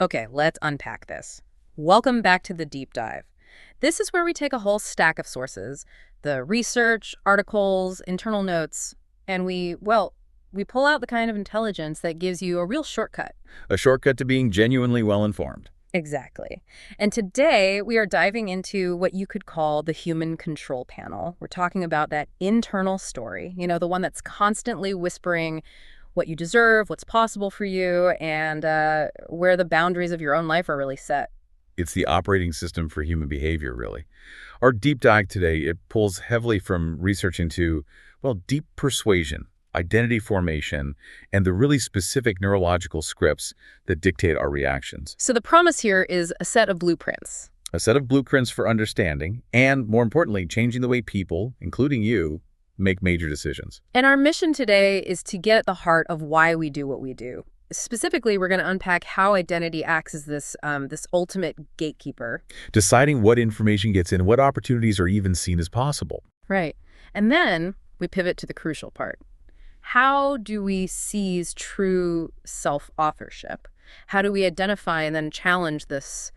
Okay, let's unpack this. Welcome back to the deep dive. This is where we take a whole stack of sources, the research, articles, internal notes, and we pull out the kind of intelligence that gives you a real shortcut. A shortcut to being genuinely well-informed. Exactly. And today we are diving into what you could call the human control panel. We're talking about that internal story, the one that's constantly whispering what you deserve, what's possible for you, and where the boundaries of your own life are really set. It's the operating system for human behavior, really. Our deep dive today, it pulls heavily from research into, deep persuasion, identity formation, and the really specific neurological scripts that dictate our reactions. So the promise here is a set of blueprints. A set of blueprints for understanding and, more importantly, changing the way people, including you, make major decisions. And our mission today is to get at the heart of why we do what we do. Specifically, we're going to unpack how identity acts as this ultimate gatekeeper. Deciding what information gets in, what opportunities are even seen as possible. Right. And then we pivot to the crucial part. How do we seize true self-authorship? How do we identify and then challenge this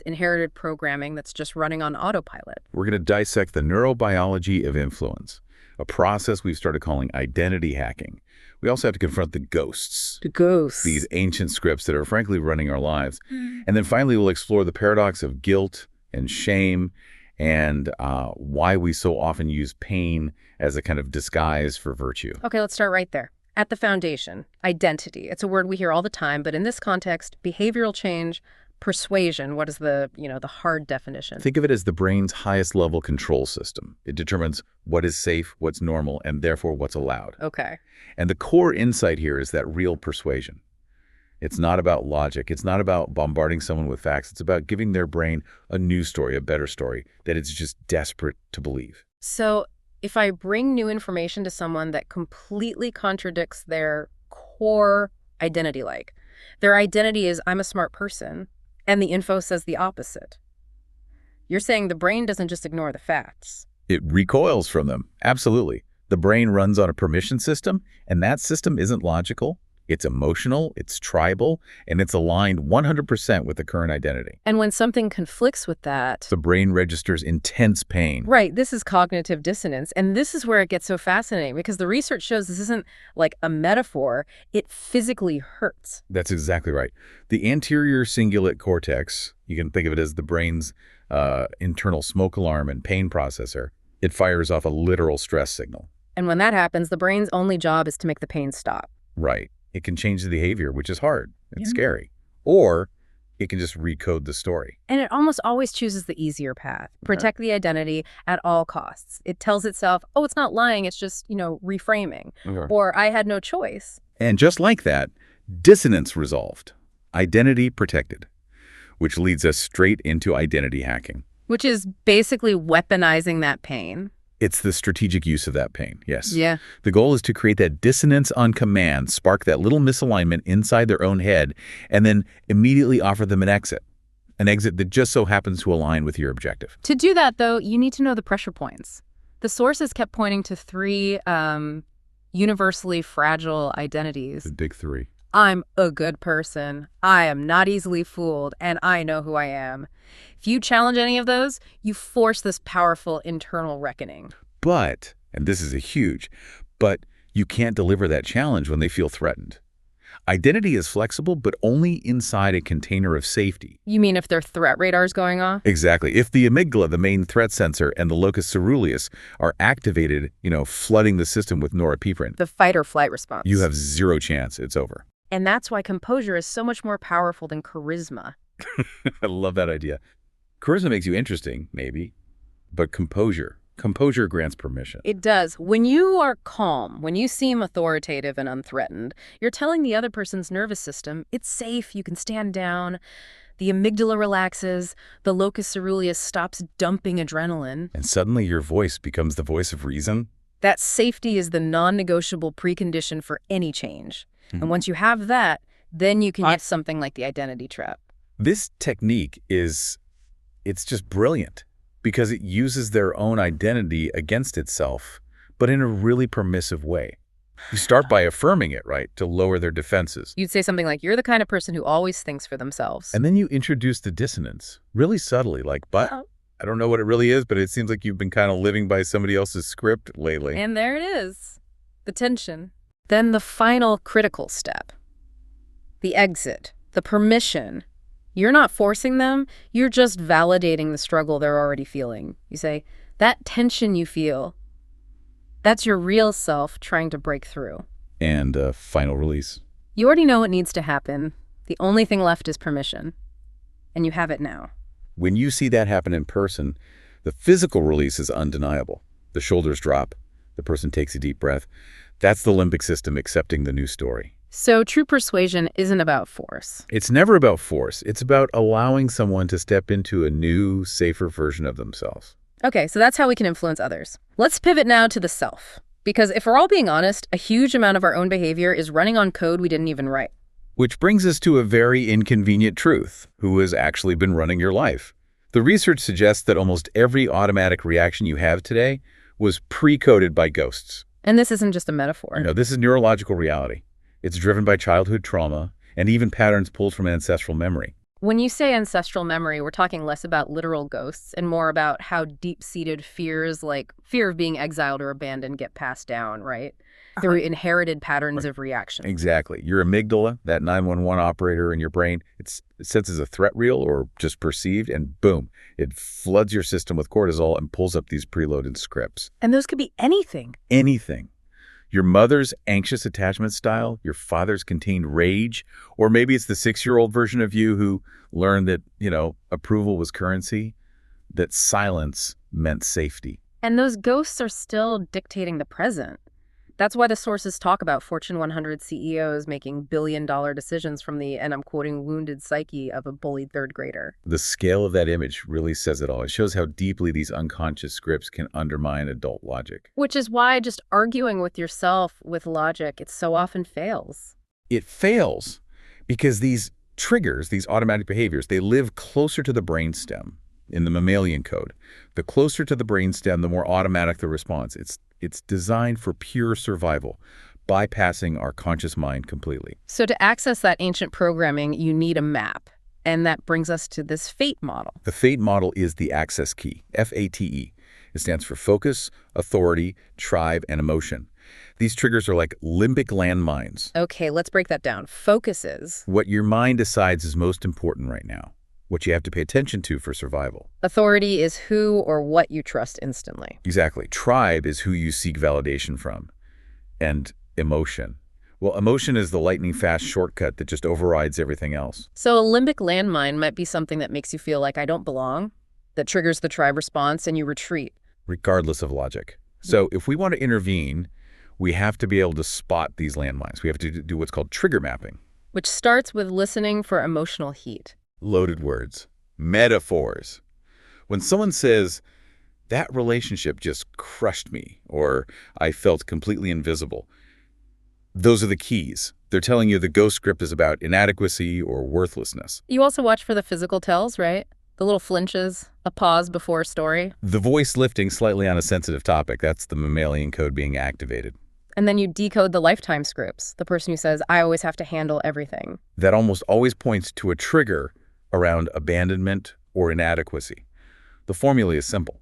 inherited programming that's just running on autopilot? We're going to dissect the neurobiology of influence, a process we've started calling identity hacking. We also have to confront the ghosts. The ghosts. These ancient scripts that are frankly running our lives. And then finally, we'll explore the paradox of guilt and shame and why we so often use pain as a kind of disguise for virtue. Okay, let's start right there. At the foundation, identity. It's a word we hear all the time, but in this context, behavioral change, persuasion, what is the hard definition? Think of it as the brain's highest level control system. It determines what is safe, what's normal, and therefore what's allowed. Okay. And the core insight here is that real persuasion. It's not about logic. It's not about bombarding someone with facts. It's about giving their brain a new story, a better story, that it's just desperate to believe. So if I bring new information to someone that completely contradicts their core identity, like their identity is I'm a smart person, and the info says the opposite, you're saying the brain doesn't just ignore the facts. It recoils from them. Absolutely. The brain runs on a permission system, and that system isn't logical. It's emotional, it's tribal, and it's aligned 100% with the current identity. And when something conflicts with that, the brain registers intense pain. Right, this is cognitive dissonance. And this is where it gets so fascinating, because the research shows this isn't like a metaphor, it physically hurts. That's exactly right. The anterior cingulate cortex, you can think of it as the brain's internal smoke alarm and pain processor, it fires off a literal stress signal. And when that happens, the brain's only job is to make the pain stop. Right. It can change the behavior, which is hard. It's scary. Or it can just recode the story. And it almost always chooses the easier path. Protect the identity at all costs. It tells itself, oh, it's not lying, it's just, reframing. Or I had no choice. And just like that, dissonance resolved. Identity protected. Which leads us straight into identity hacking. Which is basically weaponizing that pain. It's the strategic use of that pain, yes. Yeah. The goal is to create that dissonance on command, spark that little misalignment inside their own head, and then immediately offer them an exit that just so happens to align with your objective. To do that, though, you need to know the pressure points. The sources kept pointing to three universally fragile identities. The big three. I'm a good person, I am not easily fooled, and I know who I am. If you challenge any of those, you force this powerful internal reckoning. But, and this is but you can't deliver that challenge when they feel threatened. Identity is flexible, but only inside a container of safety. You mean if their threat radar's going off? Exactly. If the amygdala, the main threat sensor, and the locus ceruleus are activated, flooding the system with norepinephrine. The fight or flight response. You have zero chance. It's over. And that's why composure is so much more powerful than charisma. I love that idea. Charisma makes you interesting, maybe, but composure grants permission. It does. When you are calm, when you seem authoritative and unthreatened, you're telling the other person's nervous system, it's safe, you can stand down. The amygdala relaxes, the locus ceruleus stops dumping adrenaline. And suddenly your voice becomes the voice of reason? That safety is the non-negotiable precondition for any change. And once you have that, then you can use something like the identity trap. This technique it's just brilliant because it uses their own identity against itself, but in a really permissive way. You start by affirming it, right, to lower their defenses. You'd say something like, you're the kind of person who always thinks for themselves. And then you introduce the dissonance, really subtly, like, but I don't know what it really is, but it seems like you've been kind of living by somebody else's script lately. And there it is, the tension. Then the final critical step, the exit, the permission. You're not forcing them, you're just validating the struggle they're already feeling. You say, that tension you feel, that's your real self trying to break through. And final release. You already know what needs to happen. The only thing left is permission. And you have it now. When you see that happen in person, the physical release is undeniable. The shoulders drop. The person takes a deep breath. That's the limbic system accepting the new story. So true persuasion isn't about force. It's never about force. It's about allowing someone to step into a new, safer version of themselves. Okay, so that's how we can influence others. Let's pivot now to the self. Because if we're all being honest, a huge amount of our own behavior is running on code we didn't even write. Which brings us to a very inconvenient truth. Who has actually been running your life? The research suggests that almost every automatic reaction you have today was pre-coded by ghosts. And this isn't just a metaphor. No, this is neurological reality. It's driven by childhood trauma and even patterns pulled from ancestral memory. When you say ancestral memory, we're talking less about literal ghosts and more about how deep-seated fears like fear of being exiled or abandoned get passed down, right? Through inherited patterns of reaction. Exactly. Your amygdala, that 911 operator in your brain, it senses a threat real or just perceived, and boom, it floods your system with cortisol and pulls up these preloaded scripts. And those could be anything. Anything. Your mother's anxious attachment style, your father's contained rage, or maybe it's the 6-year-old version of you who learned that, approval was currency, that silence meant safety. And those ghosts are still dictating the present. That's why the sources talk about Fortune 100 CEOs making billion-dollar decisions from the, and I'm quoting, wounded psyche of a bullied third grader. The scale of that image really says it all. It shows how deeply these unconscious scripts can undermine adult logic. Which is why just arguing with yourself with logic, it so often fails. It fails because these triggers, these automatic behaviors, they live closer to the brainstem in the mammalian code. The closer to the brainstem, the more automatic the response. It's designed for pure survival, bypassing our conscious mind completely. So to access that ancient programming, you need a map. And that brings us to this FATE model. The FATE model is the access key, F-A-T-E. It stands for focus, authority, tribe, and emotion. These triggers are like limbic landmines. Okay, let's break that down. Focus is what your mind decides is most important right now, what you have to pay attention to for survival. Authority is who or what you trust instantly. Exactly. Tribe is who you seek validation from. And emotion. Well, emotion is the lightning-fast shortcut that just overrides everything else. So a limbic landmine might be something that makes you feel like I don't belong, that triggers the tribe response, and you retreat. Regardless of logic. So if we want to intervene, we have to be able to spot these landmines. We have to do what's called trigger mapping. Which starts with listening for emotional heat. Loaded words. Metaphors. When someone says, that relationship just crushed me, or I felt completely invisible, those are the keys. They're telling you the ghost script is about inadequacy or worthlessness. You also watch for the physical tells, right? The little flinches, a pause before a story. The voice lifting slightly on a sensitive topic, that's the mammalian code being activated. And then you decode the lifetime scripts, the person who says, I always have to handle everything. That almost always points to a trigger around abandonment or inadequacy. The formula is simple.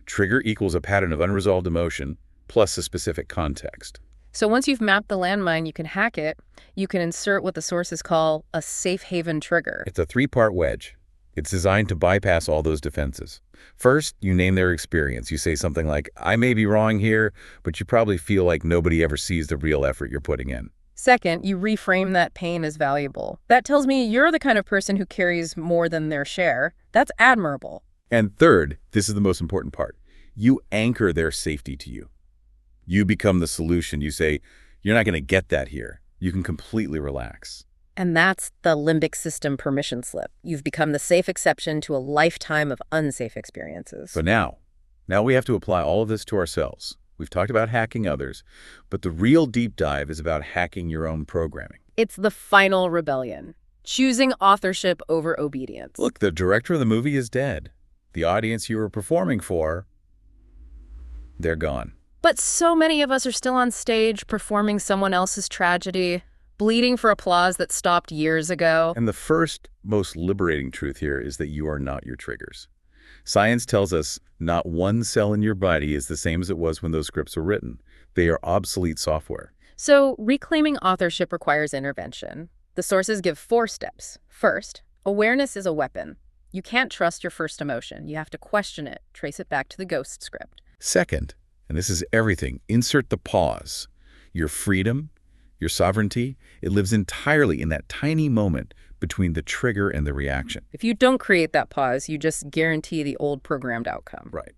Trigger equals a pattern of unresolved emotion plus a specific context. So once you've mapped the landmine, you can hack it. You can insert what the sources call a safe haven trigger. It's a 3-part wedge. It's designed to bypass all those defenses. First, you name their experience. You say something like, I may be wrong here, but you probably feel like nobody ever sees the real effort you're putting in. Second, you reframe that pain as valuable. That tells me you're the kind of person who carries more than their share. That's admirable. And third, this is the most important part. You anchor their safety to you. You become the solution. You say, you're not going to get that here. You can completely relax. And that's the limbic system permission slip. You've become the safe exception to a lifetime of unsafe experiences. So now we have to apply all of this to ourselves. We've talked about hacking others, but the real deep dive is about hacking your own programming. It's the final rebellion, choosing authorship over obedience. Look, the director of the movie is dead. The audience you were performing for, they're gone. But so many of us are still on stage performing someone else's tragedy, bleeding for applause that stopped years ago. And the first, most liberating truth here is that you are not your triggers. Science tells us not one cell in your body is the same as it was when those scripts were written. They are obsolete software. So reclaiming authorship requires intervention. The sources give 4 steps. First, awareness is a weapon. You can't trust your first emotion. You have to question it, trace it back to the ghost script. Second, and this is everything, insert the pause. Your freedom, your sovereignty, it lives entirely in that tiny moment between the trigger and the reaction. If you don't create that pause, you just guarantee the old programmed outcome. Right.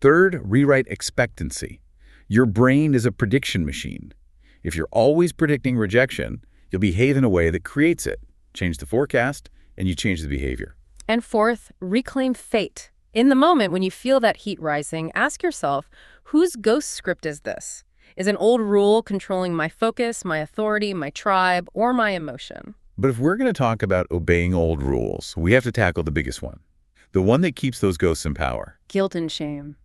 Third, rewrite expectancy. Your brain is a prediction machine. If you're always predicting rejection, you'll behave in a way that creates it. Change the forecast, and you change the behavior. And fourth, reclaim fate. In the moment when you feel that heat rising, ask yourself, whose ghost script is this? Is an old rule controlling my focus, my authority, my tribe, or my emotion? But if we're going to talk about obeying old rules, we have to tackle the biggest one, the one that keeps those ghosts in power. Guilt and shame.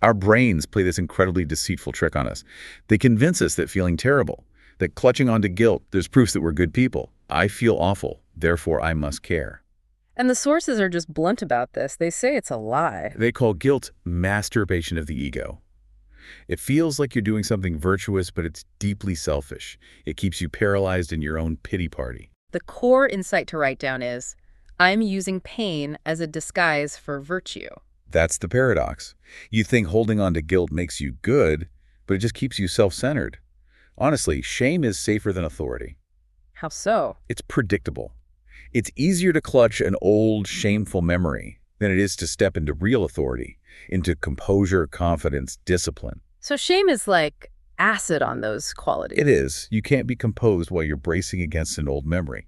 Our brains play this incredibly deceitful trick on us. They convince us that feeling terrible, that clutching onto guilt, there's proof that we're good people. I feel awful, therefore I must care. And the sources are just blunt about this. They say it's a lie. They call guilt masturbation of the ego. It feels like you're doing something virtuous, but it's deeply selfish. It keeps you paralyzed in your own pity party. The core insight to write down is, I'm using pain as a disguise for virtue. That's the paradox. You think holding on to guilt makes you good, but it just keeps you self-centered. Honestly, shame is safer than authority. How so? It's predictable. It's easier to clutch an old, shameful memory than it is to step into real authority, into composure, confidence, discipline. So shame is like acid on those qualities. It is. You can't be composed while you're bracing against an old memory.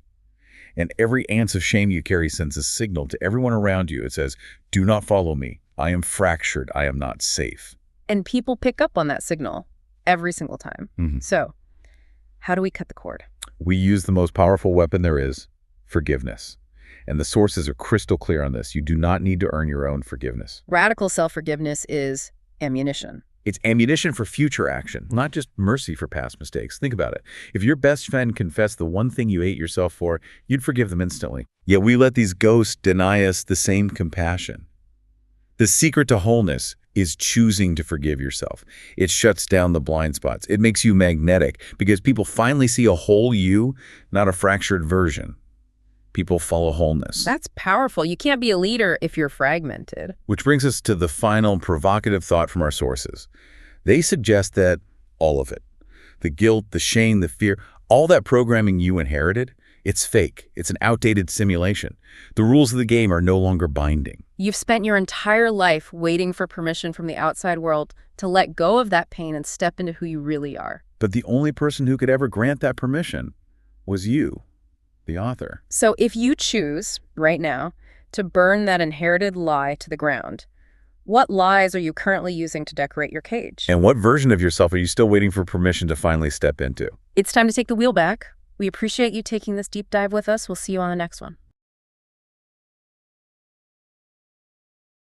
And every ounce of shame you carry sends a signal to everyone around you. It says, do not follow me. I am fractured. I am not safe. And people pick up on that signal every single time. So how do we cut the cord? We use the most powerful weapon there is, forgiveness. And the sources are crystal clear on this. You do not need to earn your own forgiveness. Radical self-forgiveness is ammunition. It's ammunition for future action, not just mercy for past mistakes. Think about it. If your best friend confessed the one thing you hate yourself for, you'd forgive them instantly. Yet we let these ghosts deny us the same compassion. The secret to wholeness is choosing to forgive yourself. It shuts down the blind spots. It makes you magnetic because people finally see a whole you, not a fractured version. People follow wholeness. That's powerful. You can't be a leader if you're fragmented. Which brings us to the final provocative thought from our sources. They suggest that all of it, the guilt, the shame, the fear, all that programming you inherited, it's fake. It's an outdated simulation. The rules of the game are no longer binding. You've spent your entire life waiting for permission from the outside world to let go of that pain and step into who you really are. But the only person who could ever grant that permission was you, the author. So if you choose, right now, to burn that inherited lie to the ground, what lies are you currently using to decorate your cage? And what version of yourself are you still waiting for permission to finally step into? It's time to take the wheel back. We appreciate you taking this deep dive with us. We'll see you on the next one.